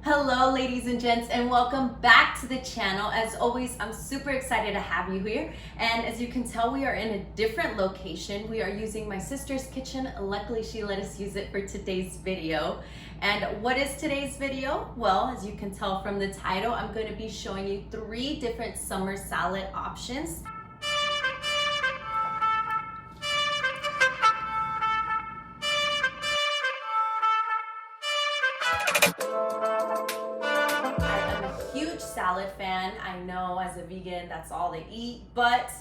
Hello ladies and gents, and welcome back to the channel. As always, I'm super excited to have you here, and as you can tell, we are in a different location. We are using my sister's kitchen. Luckily she let us use it for today's video. And what is today's video? Well, as you can tell from the title, I'm going to be showing you 3 different summer salad options. Salad fan. I know as a vegan that's all they eat, but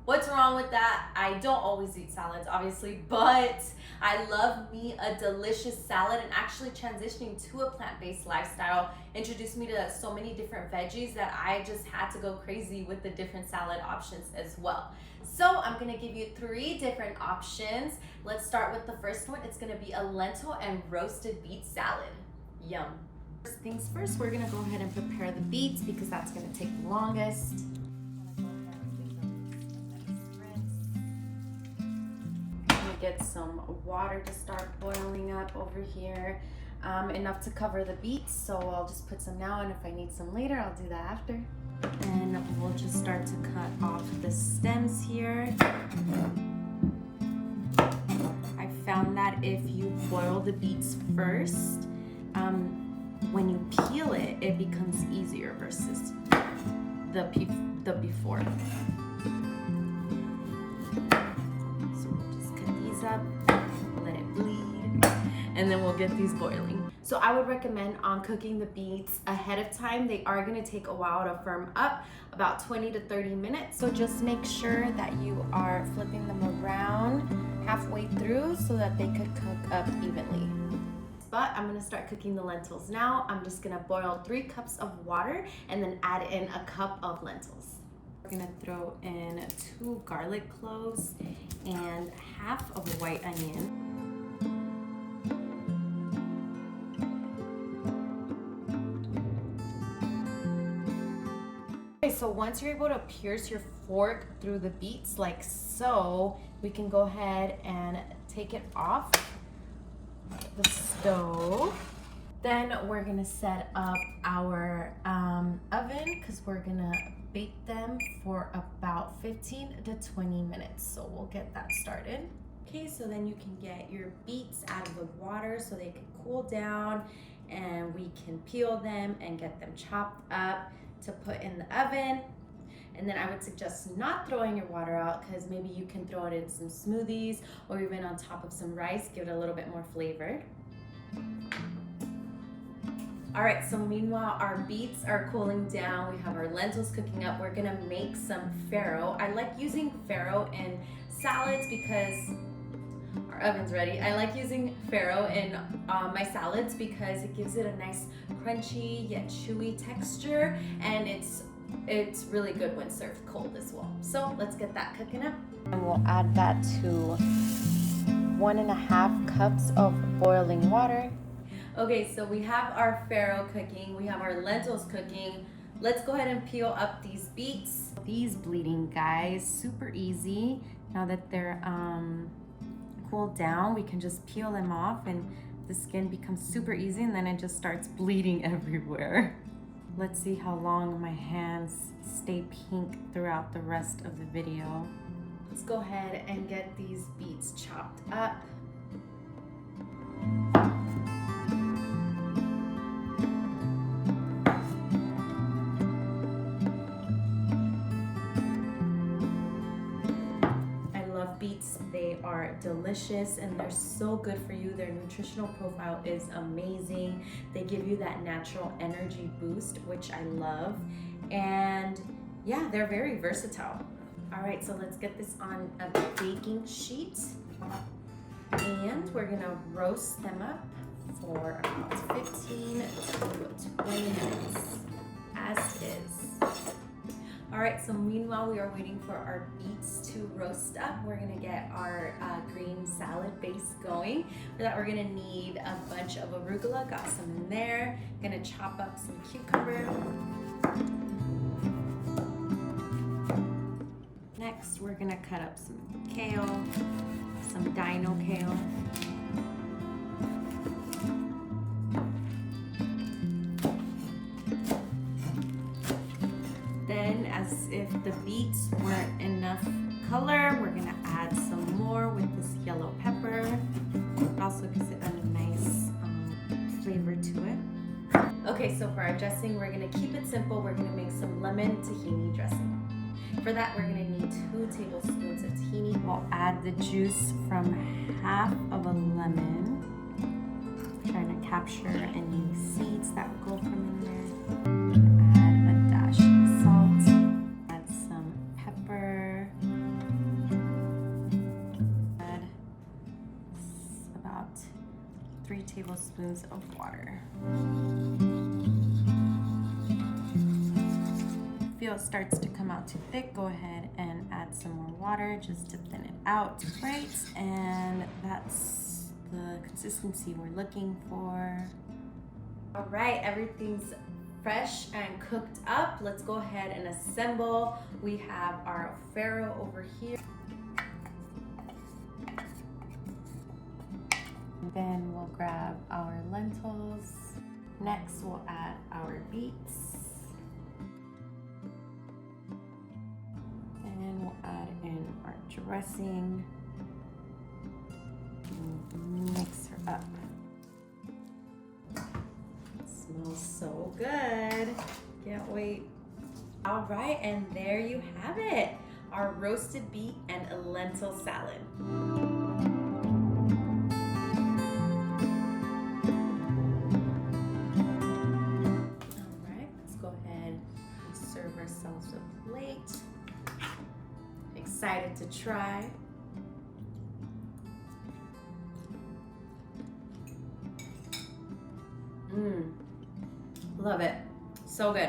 what's wrong with that? I don't always eat salads obviously, but I love me a delicious salad, and actually transitioning to a plant-based lifestyle introduced me to so many different veggies that I just had to go crazy with the different salad options as well. So I'm gonna give you 3 different options. Let's start with the first one. It's gonna be a lentil and roasted beet salad. Yum. First things first, we're gonna go ahead and prepare the beets because that's gonna take the longest. I'm gonna get some water to start boiling up over here, enough to cover the beets. So I'll just put some now, and if I need some later, I'll do that after. And we'll just start to cut off the stems here. I found that if you boil the beets first, when you peel it, it becomes easier versus the before. So we'll just cut these up, let it bleed, and then we'll get these boiling. So I would recommend cooking the beets ahead of time. They are gonna take a while to firm up, about 20 to 30 minutes. So just make sure that you are flipping them around halfway through so that they could cook up evenly. But I'm gonna start cooking the lentils now. I'm just gonna boil 3 cups of water and then add in a cup of lentils. We're gonna throw in 2 garlic cloves and half of a white onion. Okay, so once you're able to pierce your fork through the beets like so, we can go ahead and take it off the stove. Then we're gonna set up our oven because we're gonna bake them for about 15 to 20 minutes. So we'll get that started. Okay, so then you can get your beets out of the water so they can cool down, and we can peel them and get them chopped up to put in the oven. And then I would suggest not throwing your water out, because maybe you can throw it in some smoothies or even on top of some rice, give it a little bit more flavor. All right, so meanwhile our beets are cooling down, we have our lentils cooking up. We're gonna make some farro. I like using farro in salads because our oven's ready. I like using farro in my salads because it gives it a nice crunchy yet chewy texture, and it's really good when served cold as well. So let's get that cooking up. And we'll add that to 1.5 cups of boiling water. Okay, so we have our farro cooking, we have our lentils cooking. Let's go ahead and peel up these beets. These bleeding guys, super easy. Now that they're cooled down, we can just peel them off and the skin becomes super easy, and then it just starts bleeding everywhere. Let's see how long my hands stay pink throughout the rest of the video. Let's go ahead and get these beets chopped up. I love beets. They are delicious and they're so good for you. Their nutritional profile is amazing. They give you that natural energy boost, which I love. And yeah, they're very versatile. All right, so let's get this on a baking sheet. And we're gonna roast them up for about 15 to 20 minutes, as is. All right, so meanwhile we are waiting for our beets to roast up. We're gonna get our green salad base going. For that, we're gonna need a bunch of arugula, got some in there. Gonna chop up some cucumber. Next, we're gonna cut up some kale, some dino kale. us if the beets weren't enough color. We're gonna add some more with this yellow pepper. It also gives it a nice flavor to it. Okay, so for our dressing, we're gonna keep it simple. We're gonna make some lemon tahini dressing. For that, we're gonna need 2 tablespoons of tahini. We'll add the juice from half of a lemon. Trying to capture any seeds that would go from in there. Add a dash of salt. Add some pepper. Add about 3 tablespoons of water. If it starts to come out too thick, go ahead and add some more water just to thin it out. Right, and that's the consistency we're looking for. All right, everything's fresh and cooked up. Let's go ahead and assemble. We have our farro over here. Then we'll grab our lentils. Next, we'll add our beets. And we'll add in our dressing. And mix her up. It smells so good. Can't wait. All right, and there you have it. Our roasted beet and a lentil salad. Serve ourselves a plate. Excited to try. Love it. So good.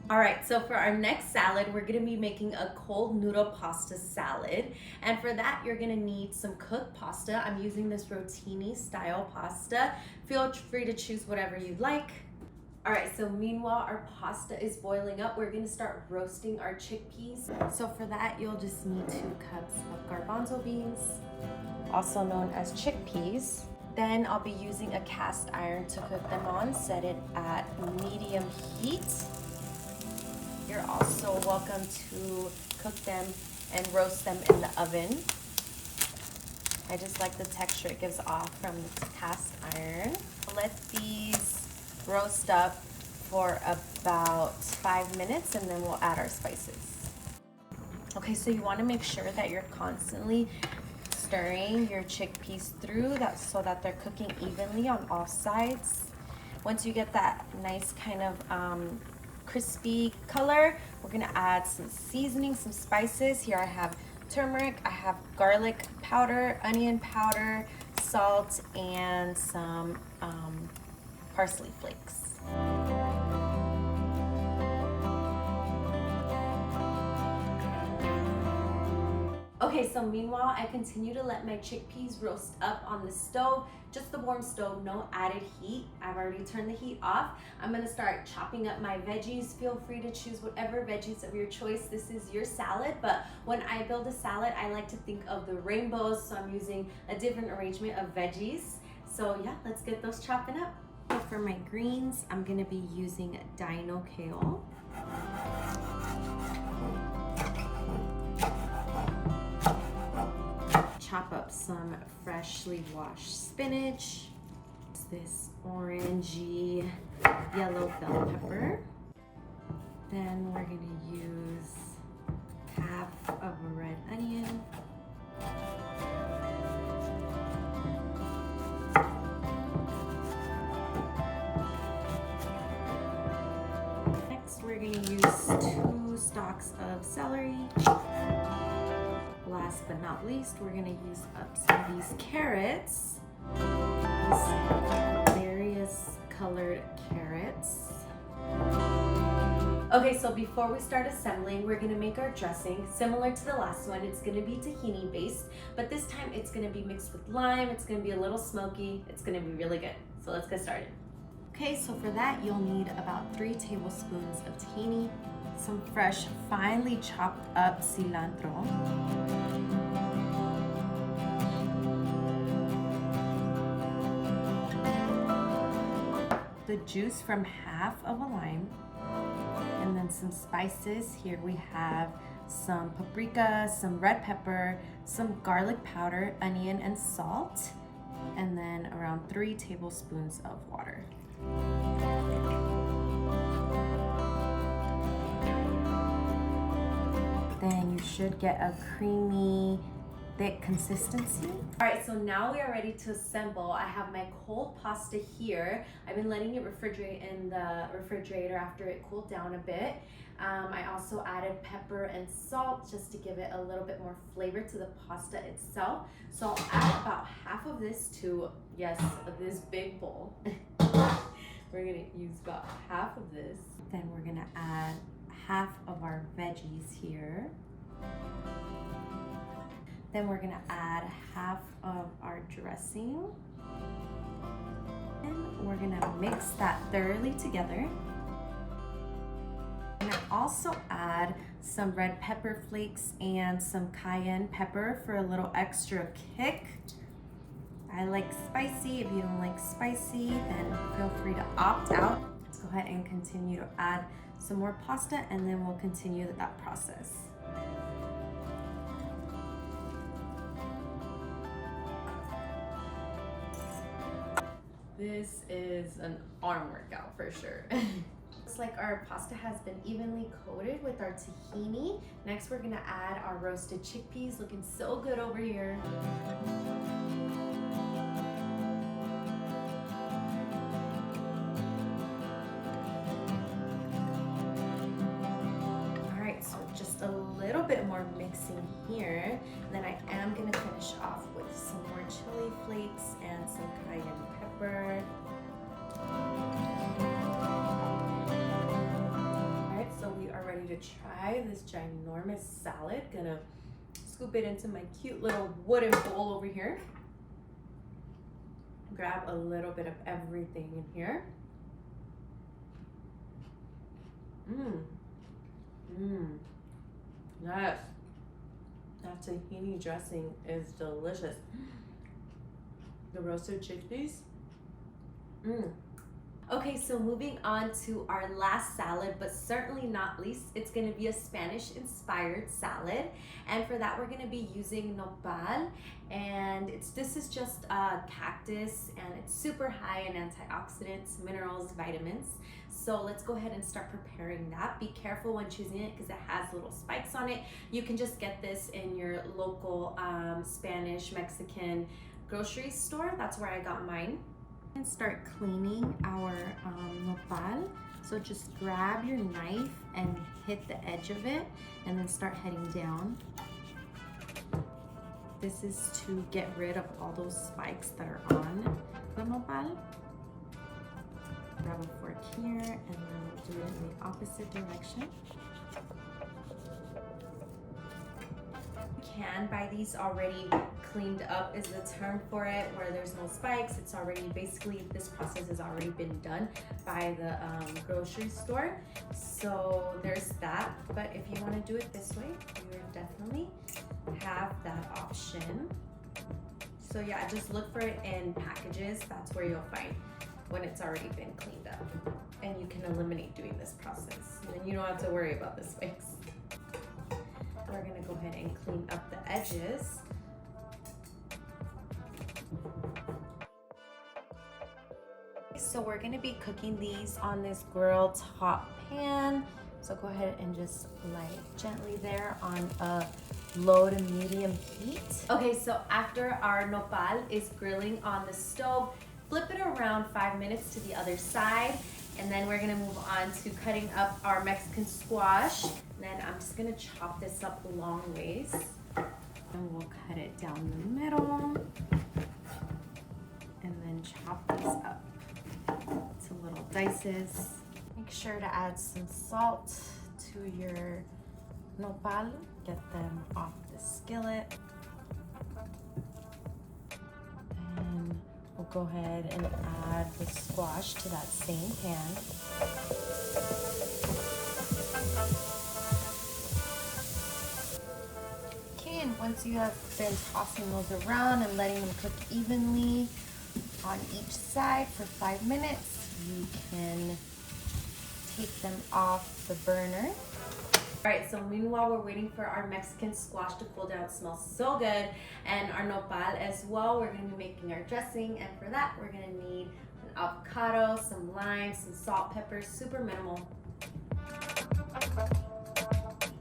All right, so for our next salad, we're gonna be making a cold noodle pasta salad. And for that, you're gonna need some cooked pasta. I'm using this rotini style pasta. Feel free to choose whatever you'd like. All right, so meanwhile, our pasta is boiling up. We're gonna start roasting our chickpeas. So for that, you'll just need 2 cups of garbanzo beans, also known as chickpeas. Then I'll be using a cast iron to cook them on. Set it at medium heat. You're also welcome to cook them and roast them in the oven. I just like the texture it gives off from the cast iron. Let these roast up for about 5 minutes and then we'll add our spices. Okay, so you want to make sure that you're constantly stirring your chickpeas through that so that they're cooking evenly on all sides. Once you get that nice kind of crispy color, we're gonna add some seasoning, some spices. Here I have turmeric, I have garlic powder, onion powder, salt, and some parsley flakes. Okay, so meanwhile, I continue to let my chickpeas roast up on the stove, just the warm stove, no added heat. I've already turned the heat off. I'm gonna start chopping up my veggies. Feel free to choose whatever veggies of your choice. This is your salad, but when I build a salad, I like to think of the rainbows, so I'm using a different arrangement of veggies. So yeah, let's get those chopping up. For my greens, I'm gonna be using dino kale. Chop up some freshly washed spinach. This orangey yellow bell pepper. Then we're gonna use half of a red onion. Next, we're gonna use 2 stalks of celery. Last but not least, we're gonna use up some of these carrots. These various colored carrots. Okay, so before we start assembling, we're gonna make our dressing. Similar to the last one, it's gonna be tahini based, but this time it's gonna be mixed with lime. It's gonna be a little smoky. It's gonna be really good. So let's get started. Okay, so for that, you'll need about 3 tablespoons of tahini, some fresh, finely chopped up cilantro, the juice from half of a lime, and And then some spices. Here we have some paprika, some red pepper, some garlic powder, onion, and salt. And then around 3 tablespoons of water. Then you should get a creamy, thick consistency. All right, so now we are ready to assemble. I have my cold pasta here. I've been letting it refrigerate in the refrigerator after it cooled down a bit. I also added pepper and salt just to give it a little bit more flavor to the pasta itself. So I'll add about half of this to, yes, this big bowl. We're gonna use about half of this. Then we're gonna add half of our veggies here. Then we're gonna add half of our dressing. And we're gonna mix that thoroughly together. And I also add some red pepper flakes and some cayenne pepper for a little extra kick. I like spicy. If you don't like spicy, then feel free to opt out. Let's go ahead and continue to add some more pasta, and then we'll continue that process. This is an arm workout for sure. Looks like our pasta has been evenly coated with our tahini. Next, we're gonna add our roasted chickpeas, looking so good over here. All right, so just a little bit more mixing here. And then I am gonna finish off with some more chili flakes and some cayenne pepper. Ready to try this ginormous salad. Gonna scoop it into my cute little wooden bowl over here. Grab a little bit of everything in here. Yes, that tahini dressing is delicious. The roasted chickpeas. Okay, so moving on to our last salad, but certainly not least, it's gonna be a Spanish-inspired salad. And for that, we're gonna be using nopal. And this is just a cactus, and it's super high in antioxidants, minerals, vitamins. So let's go ahead and start preparing that. Be careful when choosing it because it has little spikes on it. You can just get this in your local Spanish, Mexican grocery store. That's where I got mine. And start cleaning our nopal. So just grab your knife and hit the edge of it and then start heading down. This is to get rid of all those spikes that are on the nopal. Grab a fork here and then we'll do it in the opposite direction. You can buy these already cleaned up is the term for it, where there's no spikes. It's already, basically this process has already been done by the grocery store. So there's that, but if you want to do it this way, you definitely have that option. So yeah, just look for it in packages. That's where you'll find when it's already been cleaned up, and you can eliminate doing this process, and then you don't have to worry about the spikes. We're gonna go ahead and clean up the edges. So we're gonna be cooking these on this grill top pan. So go ahead and just light gently there on a low to medium heat. Okay, so after our nopal is grilling on the stove, flip it around 5 minutes to the other side. And then we're gonna move on to cutting up our Mexican squash. And then I'm just gonna chop this up long ways. And we'll cut it down the middle. And then chop these up to little dices. Make sure to add some salt to your nopal. Get them off the skillet. And we'll go ahead and add the squash to that same pan. Okay, and once you have been tossing those around and letting them cook evenly on each side for 5 minutes, you can take them off the burner. All right, so meanwhile, we're waiting for our Mexican squash to cool down. It smells so good. And our nopal as well. We're gonna be making our dressing. And for that, we're gonna need an avocado, some lime, some salt, pepper, super minimal.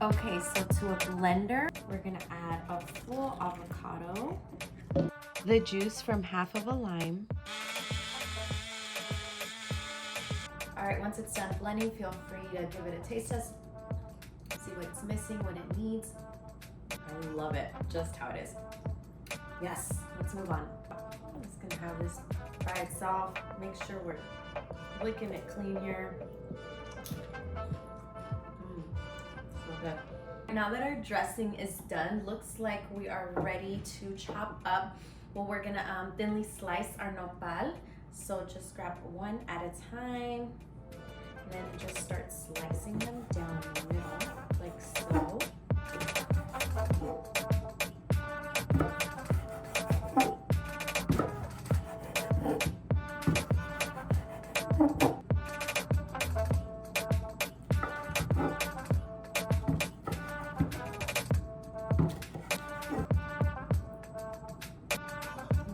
Okay, so to a blender, we're gonna add a full avocado, the juice from half of a lime. All right, once it's done blending, feel free to give it a taste test. See what's missing, what it needs. I love it, just how it is. Yes, let's move on. I'm just gonna have this by itself. Make sure we're licking it clean here. So good. Now that our dressing is done, looks like we are ready to chop up. Well, we're gonna thinly slice our nopal. So just grab one at a time. And then just start slicing them down the middle, like so.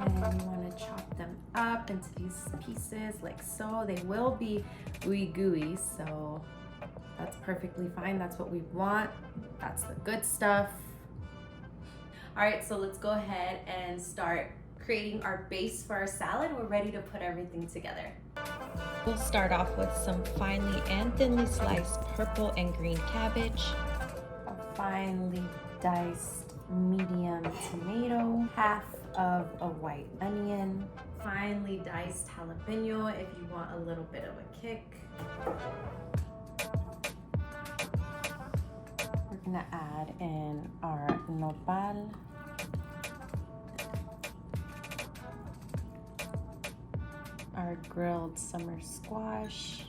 And you want to chop them up into these pieces like so. They will be gooey, so that's perfectly fine. That's what we want. That's the good stuff. All right, so let's go ahead and start creating our base for our salad. We're ready to put everything together. We'll start off with some finely and thinly sliced purple and green cabbage, a finely diced medium tomato, half of a white onion, finely diced jalapeno if you want a little bit of a kick. We're gonna add in our nopal, our grilled summer squash,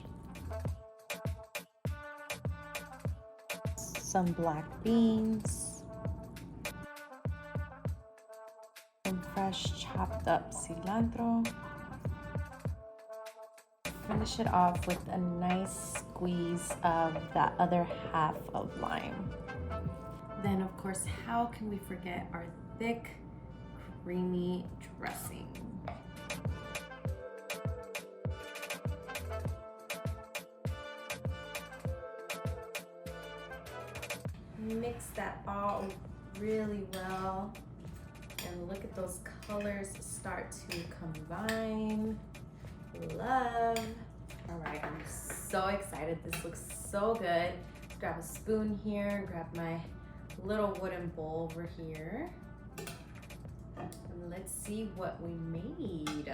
some black beans, some fresh chopped up cilantro. Finish it off with a nice squeeze of that other half of lime. Then of course, how can we forget our thick, creamy dressing? Mix that all really well. And look at those colors start to combine. Love. All right, I'm so excited. This looks so good. Let's grab a spoon here, grab my little wooden bowl over here. And let's see what we made.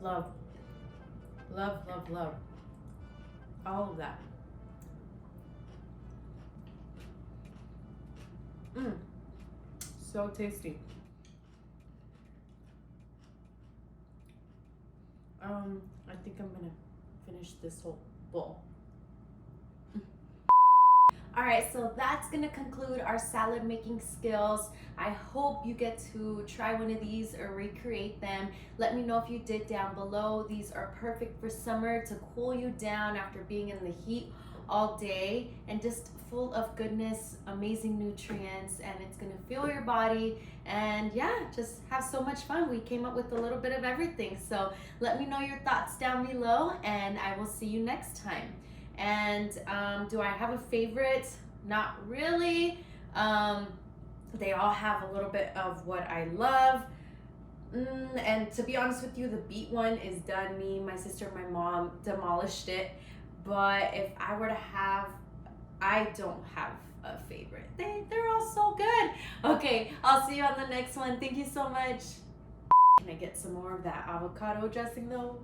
Love. Love, love, love. All of that. So tasty. I think I'm gonna finish this whole bowl. All right, so that's gonna conclude our salad making skills. I hope you get to try one of these or recreate them. Let me know if you did down below. These are perfect for summer to cool you down after being in the heat all day, and just full of goodness, amazing nutrients, and it's gonna fuel your body, and yeah, just have so much fun. We came up with a little bit of everything. So let me know your thoughts down below, and I will see you next time. And do I have a favorite? Not really. They all have a little bit of what I love. And to be honest with you, the beet one is done. Me, my sister, my mom demolished it. But if I were to have, I don't have a favorite. They're all so good. Okay, I'll see you on the next one. Thank you so much. Can I get some more of that avocado dressing though?